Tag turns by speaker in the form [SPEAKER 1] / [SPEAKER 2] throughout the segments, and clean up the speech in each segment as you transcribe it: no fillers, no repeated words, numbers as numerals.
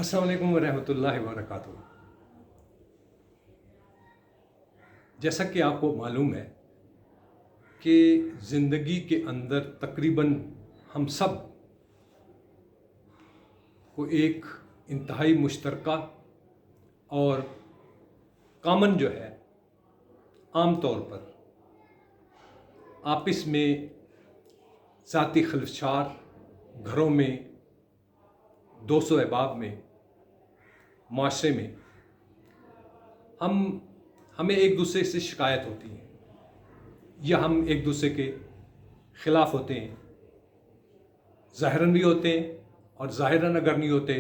[SPEAKER 1] अस्सलाम वालेकुम रहमतुल्लाहि व बरकातुहू। जैसा कि आपको मालूम है कि ज़िंदगी के अंदर तकरीबन हम सब को एक इंतहाई मुश्तरका और कॉमन जो है आम तौर पर आपस में ज़ाती खलफशार, घरों में, दोस्तों अहबाब में, माशरे में हमें एक दूसरे से शिकायत होती है या हम एक दूसरे के ख़िलाफ़ होते हैं। ज़ाहिरन भी होते हैं और ज़ाहिरन अगर नहीं होते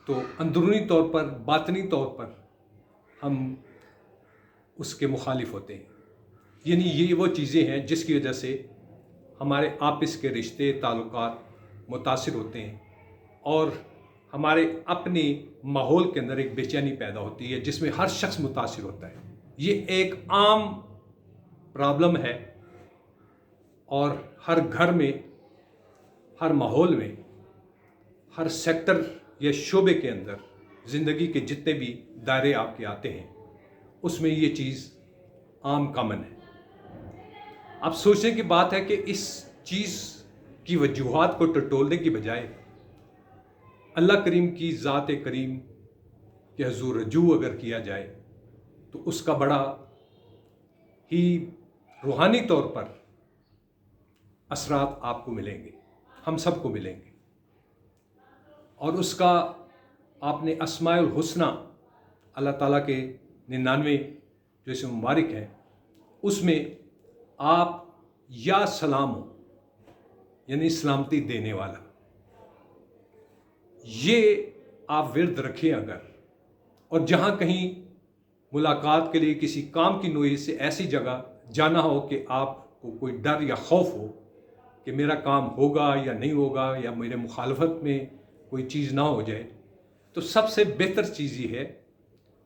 [SPEAKER 1] तो अंदरूनी तौर पर, बातनी तौर पर हम उसके मुखालिफ होते हैं। यानी ये वो चीज़ें हैं जिसकी वजह से हमारे आपस के रिश्ते, ताल्लुकात मुतासिर होते हैं और हमारे अपने माहौल के अंदर एक बेचैनी पैदा होती है जिसमें हर शख्स मुतासिर होता है। ये एक आम प्रॉब्लम है और हर घर में, हर माहौल में, हर सेक्टर या शोबे के अंदर ज़िंदगी के जितने भी दायरे आपके आते हैं उसमें ये चीज़ आम कॉमन है। अब सोचने की बात है कि इस चीज़ की वजूहात को टटोलने की बजाय अल्लाह करीम की ज़ात करीम के हुज़ूर रजू अगर किया जाए तो उसका बड़ा ही रूहानी तौर पर असरात आपको मिलेंगे, हम सबको मिलेंगे। और उसका आपने अस्माउल हुस्ना अल्लाह ताला के 99 जो इसमें मुबारक हैं उसमें आप या सलाम हो यानी सलामती देने वाला, ये आप विर्द रखें अगर, और जहाँ कहीं मुलाकात के लिए किसी काम की नोई से ऐसी जगह जाना हो कि आपको कोई डर या खौफ हो कि मेरा काम होगा या नहीं होगा या मेरे मुखालफत में कोई चीज़ ना हो जाए, तो सबसे बेहतर चीज़ ये है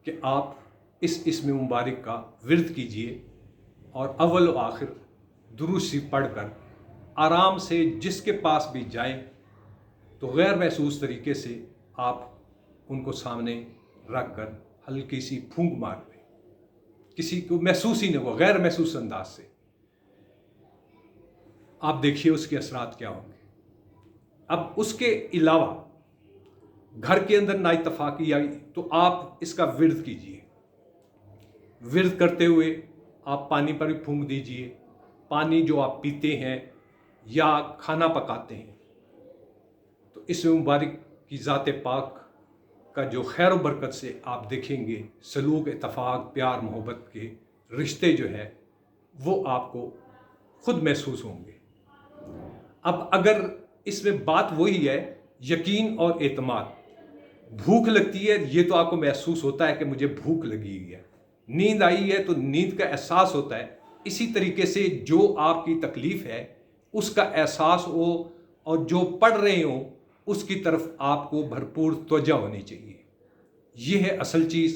[SPEAKER 1] कि आप इस इसमें मुबारक का विर्द कीजिए और अव्वल व आखिर दुरूद शरीफ पढ़कर आराम से जिसके पास भी जाएं तो गैर महसूस तरीके से आप उनको सामने रख कर हल्की सी फूंक मार दें, किसी को महसूस ही नहीं होगा, गैर महसूस अंदाज से। आप देखिए उसके असरात क्या होंगे। अब उसके अलावा घर के अंदर नाइतफाकी आई तो आप इसका विर्द कीजिए। विर्द करते हुए आप पानी पर भी फूंक दीजिए। पानी जो आप पीते हैं या खाना पकाते हैं तो इस मुबारक की ज़ात पाक का जो खैर बरकत से आप देखेंगे सलूक, इत्तफाक, प्यार, मोहब्बत के रिश्ते जो है वो आपको खुद महसूस होंगे। अब अगर इसमें बात वही है यकीन और एतमाद, भूख लगती है ये तो आपको महसूस होता है कि मुझे भूख लगी हुई है, नींद आई है तो नींद का एहसास होता है। इसी तरीके से जो आपकी तकलीफ़ है उसका एहसास हो और जो पढ़ रहे हो उसकी तरफ आपको भरपूर तवज्जो होनी चाहिए। ये है असल चीज़।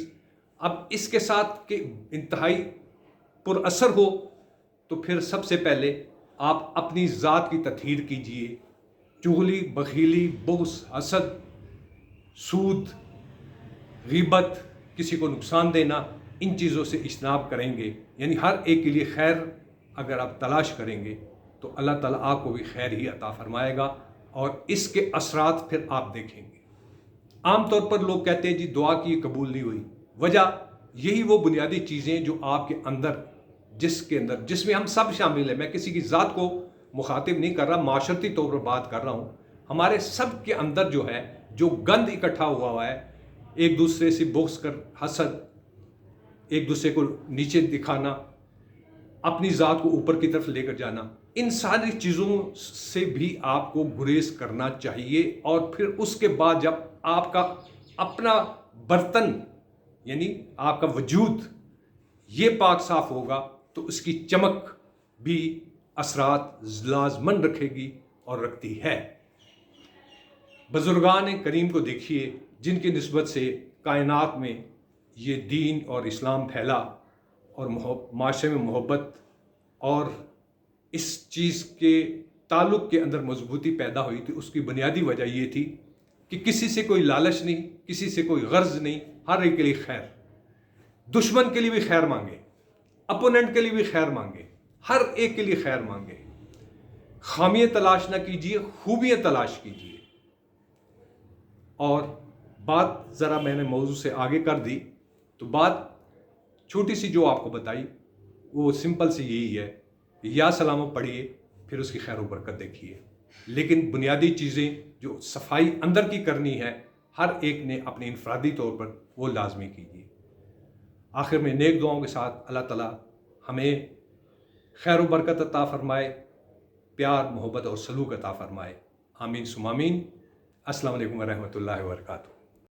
[SPEAKER 1] अब इसके साथ के इंतहाई पुरअसर हो तो फिर सबसे पहले आप अपनी ज़ात की तत्हीर कीजिए। चुगली, बखीली, बुग़्ज़, हसद, सूद, ग़ीबत, किसी को नुकसान देना, इन चीज़ों से इज्तनाब करेंगे यानी हर एक के लिए खैर अगर आप तलाश करेंगे तो अल्लाह ताला आपको भी खैर ही अता फरमाएगा और इसके असरात फिर आप देखेंगे। आम तौर पर लोग कहते हैं जी दुआ की कबूल नहीं हुई। वजह यही वो बुनियादी चीज़ें जो आपके अंदर, जिसमें हम सब शामिल हैं। मैं किसी की ज़ात को मुखातिब नहीं कर रहा, माशरती तौर पर बात कर रहा हूँ। हमारे सब के अंदर जो है, जो गंद इकट्ठा हुआ है, एक दूसरे से बुग़्ज़ कर, हसद, एक दूसरे को नीचे दिखाना, अपनी ज़ात को ऊपर की तरफ लेकर जाना, इन सारी चीज़ों से भी आपको गुरेज करना चाहिए। और फिर उसके बाद जब आपका अपना बर्तन यानी आपका वजूद ये पाक साफ होगा तो उसकी चमक भी असरात लाजमन रखेगी और रखती है। बुज़ुर्गान करीम को देखिए जिनकी निस्बत से कायनात में ये दीन और इस्लाम फैला और माशरे में मोहब्बत और इस चीज़ के ताल्लुक़ के अंदर मजबूती पैदा हुई थी। उसकी बुनियादी वजह ये थी کہ کسی سے کوئی لالچ نہیں، کسی سے کوئی غرض نہیں، ہر ایک کے لیے خیر، دشمن کے لیے بھی خیر مانگے، اپوننٹ کے لیے بھی خیر مانگے، ہر ایک کے لیے خیر مانگے، خامیاں تلاش نہ کیجیے، خوبیاں تلاش کیجیے۔ اور بات ذرا میں نے موضوع سے آگے کر دی، تو بات چھوٹی سی جو آپ کو بتائی وہ سمپل سی یہی ہے، یا سلامہ پڑھیے، پھر اس کی خیر و برکت دیکھیے، لیکن بنیادی چیزیں جو صفائی اندر کی کرنی ہے ہر ایک نے اپنے انفرادی طور پر وہ لازمی کیجیے۔ آخر میں نیک دعاؤں کے ساتھ اللہ تعالیٰ ہمیں خیر و برکت عطا فرمائے، پیار، محبت اور سلوک عطا فرمائے، آمین ثم آمین۔ السلام علیکم ورحمۃ اللہ وبرکاتہ۔